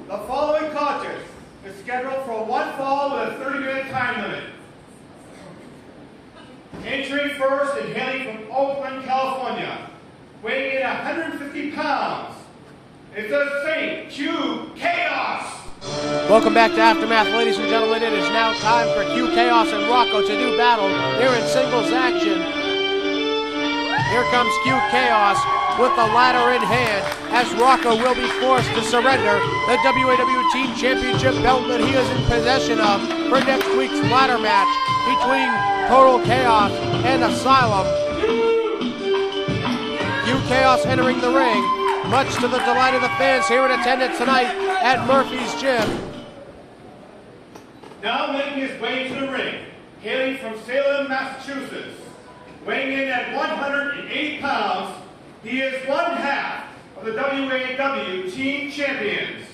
The following contest is scheduled for one fall with a 30-minute time limit. Entering first and hailing from Oakland, California, weighing in 150 pounds, it's the St. Q Kaos. Welcome back to Aftermath, ladies and gentlemen. It is now time for Q Kaos and Rocko to do battle here in singles action. Here comes Q Kaos with the ladder in hand, as Rocko will be forced to surrender the WAW Team Championship belt that he is in possession of for next week's ladder match between Total Chaos and Asylum. Q Kaos entering the ring, much to the delight of the fans here in attendance tonight at Murphy's Gym. Now making his way to the ring, hailing from Salem, Massachusetts, weighing in at 180 pounds, he is one half of the WAW Team Champions,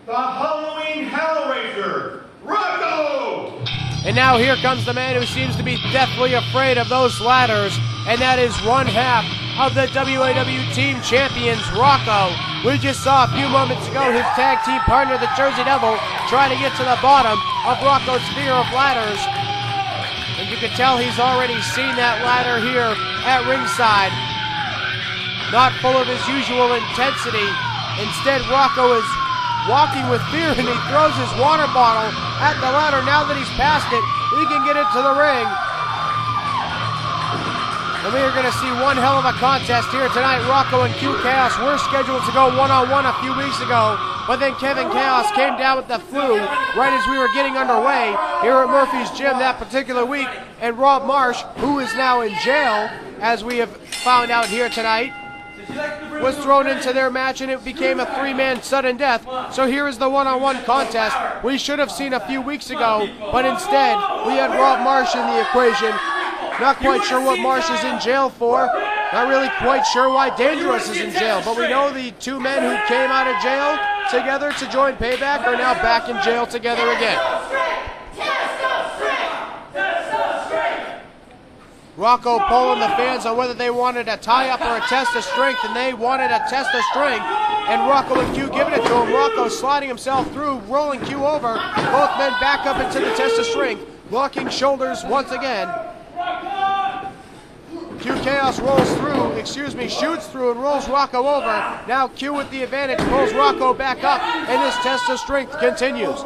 the Halloween Hellraiser, Rocko! And now here comes the man who seems to be deathly afraid of those ladders, and that is one half of the WAW Team Champions, Rocko. We just saw a few moments ago his tag team partner, the Jersey Devil, try to get to the bottom of Rocko's fear of ladders. And you can tell he's already seen that ladder here at ringside. Not full of his usual intensity. Instead, Rocko is walking with fear, and he throws his water bottle at the ladder. Now that he's past it, he can get into the ring. And we are going to see one hell of a contest here tonight. Rocko and Q Kaos were scheduled to go one-on-one a few weeks ago, but then Kevin Chaos came down with the flu right as we were getting underway here at Murphy's Gym that particular week. And Rob Marsh, who is now in jail, as we have found out here tonight, was thrown into their match, and it became a three-man sudden death. So here is the one-on-one contest we should have seen a few weeks ago, but instead we had Rob Marsh in the equation. Not quite sure what Marsh is in jail for. Not really quite sure why Dangerous is in jail, but we know the two men who came out of jail together to join Payback are now back in jail together again. Rocko polling the fans on whether they wanted a tie-up or a test of strength, and they wanted a test of strength, and Rocko and Q giving it to him. Rocko sliding himself through, rolling Q over. Both men back up into the test of strength, blocking shoulders once again. Q Kaos shoots through and rolls Rocko over. Now Q with the advantage pulls Rocko back up, and this test of strength continues.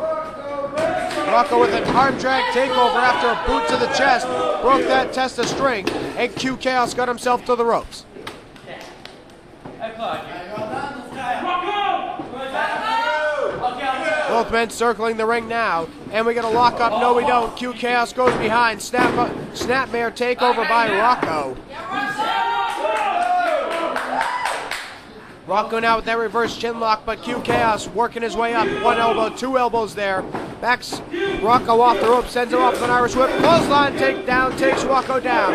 Rocko with an arm drag takeover after a boot to the chest, broke that test of strength, and Q Kaos got himself to the ropes. Both men circling the ring now, and we get a lock up. No, we don't. Q Kaos goes behind. Snapmare takeover by Rocko. Rocko now with that reverse chin lock, but Q Kaos working his way up. One elbow, two elbows there. Backs Rocko off the rope, sends him off with an Irish whip. Clothesline takedown, takes Rocko down.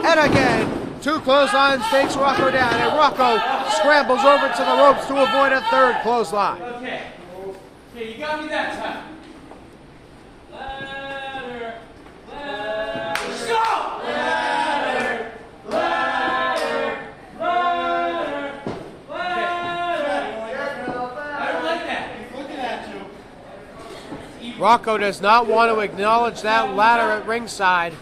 And again, two clotheslines takes Rocko down, and Rocko scrambles over to the ropes to avoid a third clothesline. Okay, you got me that time. Ladder, ladder, stop! Ladder, ladder, ladder, ladder. I don't like that. He's looking at you. Rocko does not want to acknowledge that ladder at ringside.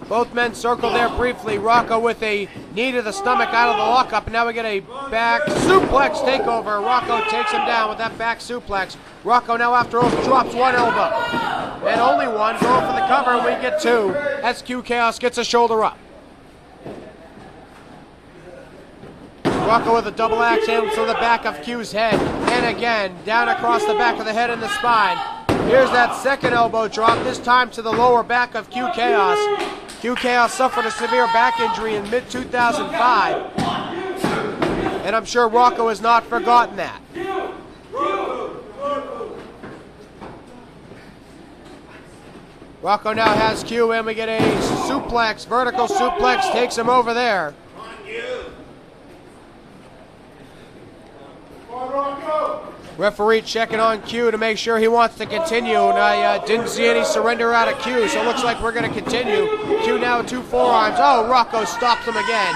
Both men circle there briefly. Rocko with a knee to the stomach out of the lockup, and now we get a back suplex takeover. Rocko takes him down with that back suplex. Rocko now after rope drops one elbow. And only one, going for the cover, and we get two as Q Kaos gets a shoulder up. Rocko with a double axe handle to the back of Q's head, and again, down across the back of the head and the spine. Here's that second elbow drop, this time to the lower back of Q Kaos. Q Kaos suffered a severe back injury in mid-2005, and I'm sure Rocko has not forgotten that. Rocko now has Q, and we get a suplex, vertical suplex, takes him over there. Referee checking on Q to make sure he wants to continue, and I didn't see any surrender out of Q, so it looks like we're going to continue. Q now with two forearms. Oh, Rocko stops him again.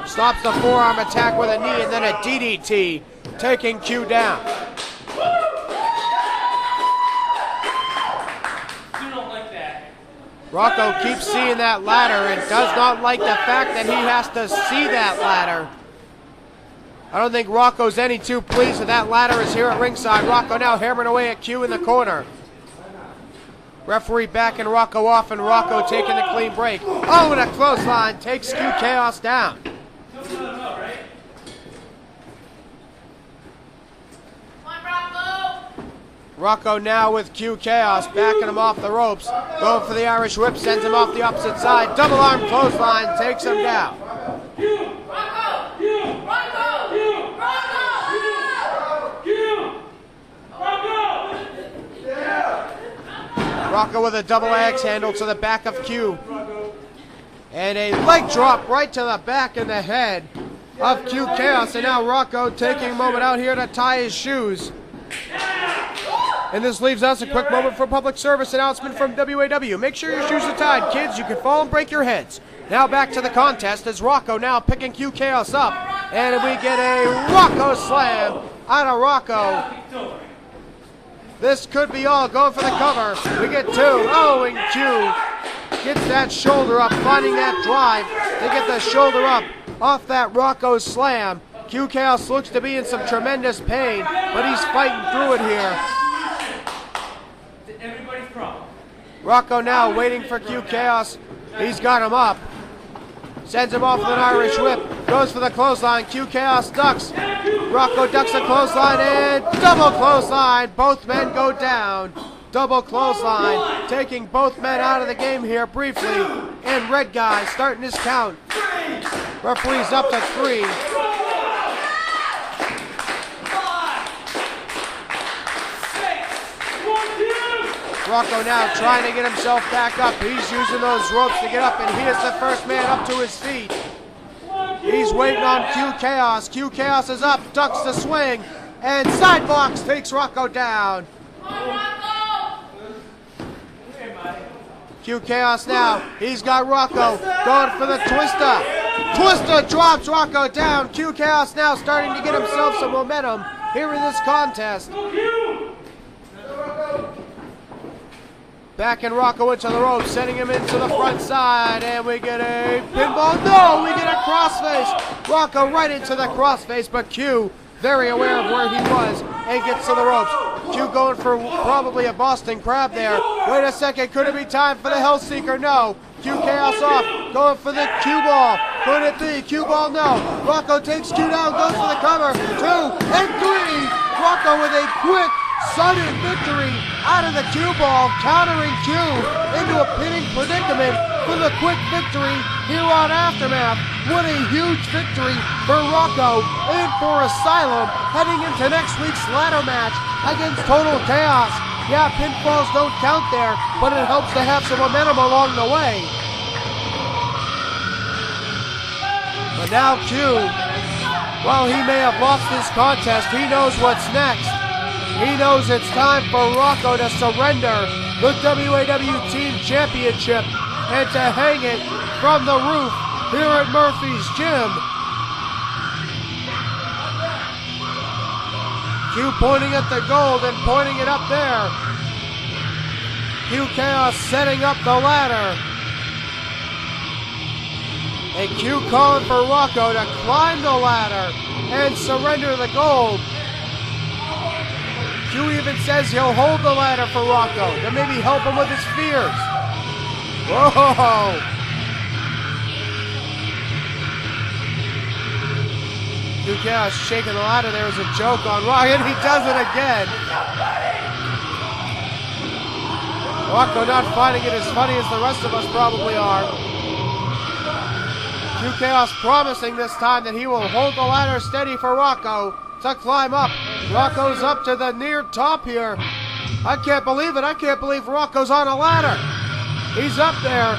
Stops the forearm attack with a knee and then a DDT, taking Q down. Rocko keeps seeing that ladder and does not like the fact that he has to see that ladder. I don't think Rocko's any too pleased that that ladder is here at ringside. Rocko now hammering away at Q in the corner. Referee backing Rocko off, and Rocko taking the clean break. Oh, and a clothesline takes Q Kaos down. Rocko now with Q Kaos, backing him off the ropes. Going for the Irish whip, sends him off the opposite side. Double arm clothesline takes him down. Rocko with a double axe handle to the back of Q. And a leg drop right to the back and the head of Q Kaos. And now Rocko taking a moment out here to tie his shoes. And this leaves us a quick moment for public service announcement from WAW. Make sure your shoes are tied, kids. You can fall and break your heads. Now back to the contest as Rocko now picking Q Kaos up. And we get a Rocko slam out of Rocko. This could be all. Going for the cover. We get two. Oh, and Q gets that shoulder up, finding that drive to get the shoulder up off that Rocko slam. Q Kaos looks to be in some tremendous pain, but he's fighting through it here. Everybody's problem. Rocko now waiting for Q Kaos. He's got him up. Sends him off with an Irish whip. Goes for the clothesline. Q Kaos ducks. Rocko ducks a clothesline and double clothesline. Both men go down. Double clothesline. Taking both men out of the game here briefly. And red guy starting his count. Referee's up to 3. Rocko now trying to get himself back up. He's using those ropes to get up, and he is the first man up to his feet. He's waiting on Q Kaos. Q Kaos is up, ducks the swing, and sidebox takes Rocko down. Q Kaos now, he's got Rocko going for the twister. Twister drops Rocko down. Q Kaos now starting to get himself some momentum here in this contest. Backing Rocko into the ropes, sending him into the front side, and we get a pinfall. No, we get a crossface. Rocko right into the crossface, but Q very aware of where he was and gets to the ropes. Q going for probably a Boston Crab there. Wait a second, could it be time for the Hellseeker? No. Q Kaos off, going for the Q ball. Could it be? Q ball, no. Rocko takes Q down, goes for the cover. 2 and 3. Rocko with a quick, sudden victory out of the Q ball, countering Q into a pinning predicament for the quick victory here on Aftermath. What a huge victory for Rocko and for Asylum heading into next week's ladder match against Total Chaos. Yeah, pinfalls don't count there, but it helps to have some momentum along the way. But now Q, while he may have lost this contest, he knows what's next. He knows it's time for Rocko to surrender the WAW Team Championship and to hang it from the roof here at Murphy's Gym. Q pointing at the gold and pointing it up there. Q Kaos setting up the ladder. And Q calling for Rocko to climb the ladder and surrender the gold. Q even says he'll hold the ladder for Rocko to maybe help him with his fears. Whoa! Q Kaos shaking the ladder there as a joke on Rocko, and he does it again. Rocko not finding it as funny as the rest of us probably are. Q Kaos promising this time that he will hold the ladder steady for Rocko to climb up. Rocko's up to the near top here. I can't believe it. I can't believe Rocko's on a ladder. He's up there.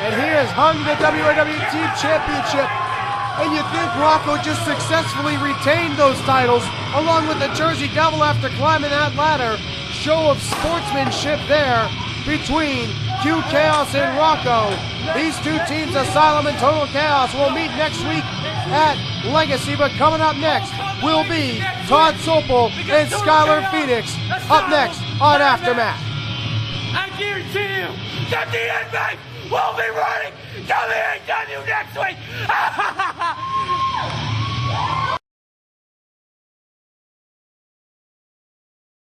And he has hung the WAW Team Championship. And you think Rocko just successfully retained those titles along with the Jersey Devil after climbing that ladder. Show of sportsmanship there between Q Kaos and Rocko. These two teams, Asylum and Total Chaos, will meet next week at Legacy, but coming up next will be Todd Sopel and Skylar Phoenix up next on Aftermath. I guarantee you that the inmates will be running to the AW next week.